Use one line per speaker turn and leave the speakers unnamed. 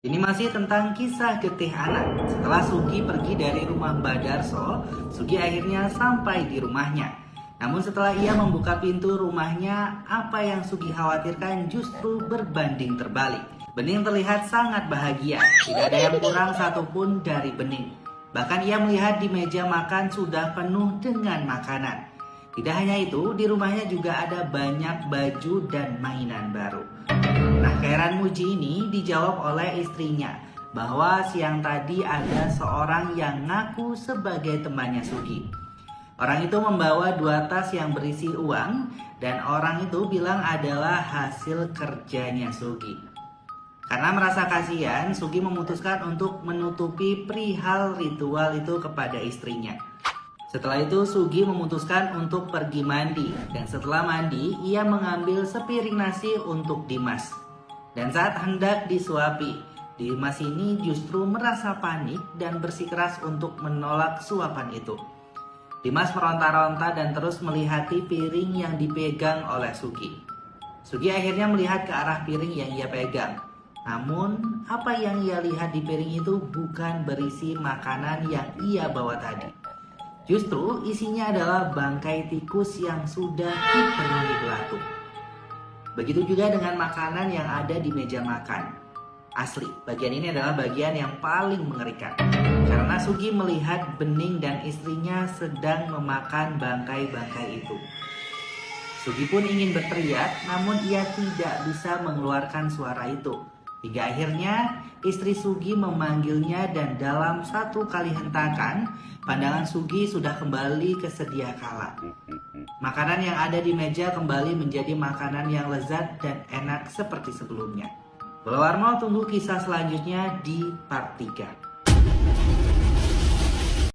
Ini masih tentang kisah getih anak. Setelah Sugi pergi dari rumah Mbak Darso, Sugi akhirnya sampai di rumahnya. Namun setelah ia membuka pintu rumahnya, apa yang Sugi khawatirkan justru berbanding terbalik. Bening terlihat sangat bahagia, tidak ada yang kurang satupun dari Bening. Bahkan ia melihat di meja makan sudah penuh dengan makanan. Tidak hanya itu, di rumahnya juga ada banyak baju dan mainan baru. Nah, keheranan Muji ini dijawab oleh istrinya bahwa siang tadi ada seorang yang ngaku sebagai temannya Sugi. Orang itu membawa 2 tas yang berisi uang dan orang itu bilang adalah hasil kerjanya Sugi. Karena merasa kasihan, Sugi memutuskan untuk menutupi perihal ritual itu kepada istrinya. Setelah itu Sugi memutuskan untuk pergi mandi dan setelah mandi ia mengambil sepiring nasi untuk Dimas. Dan saat hendak disuapi, Dimas ini justru merasa panik dan bersikeras untuk menolak suapan itu. Dimas meronta-ronta dan terus melihati piring yang dipegang oleh Sugi. Sugi akhirnya melihat ke arah piring yang ia pegang. Namun, apa yang ia lihat di piring itu bukan berisi makanan yang ia bawa tadi. Justru isinya adalah bangkai tikus yang sudah dipenuhi belatung. Begitu juga dengan makanan yang ada di meja makan. Asli, bagian ini adalah bagian yang paling mengerikan. Karena Sugi melihat Bening dan istrinya sedang memakan bangkai-bangkai itu. Sugi pun ingin berteriak, namun ia tidak bisa mengeluarkan suara itu. Hingga akhirnya istri Sugi memanggilnya dan dalam satu kali hentakan, pandangan Sugi sudah kembali ke sedia kala. Makanan yang ada di meja kembali menjadi makanan yang lezat dan enak seperti sebelumnya. Walau Warmo tunggu kisah selanjutnya di part 3.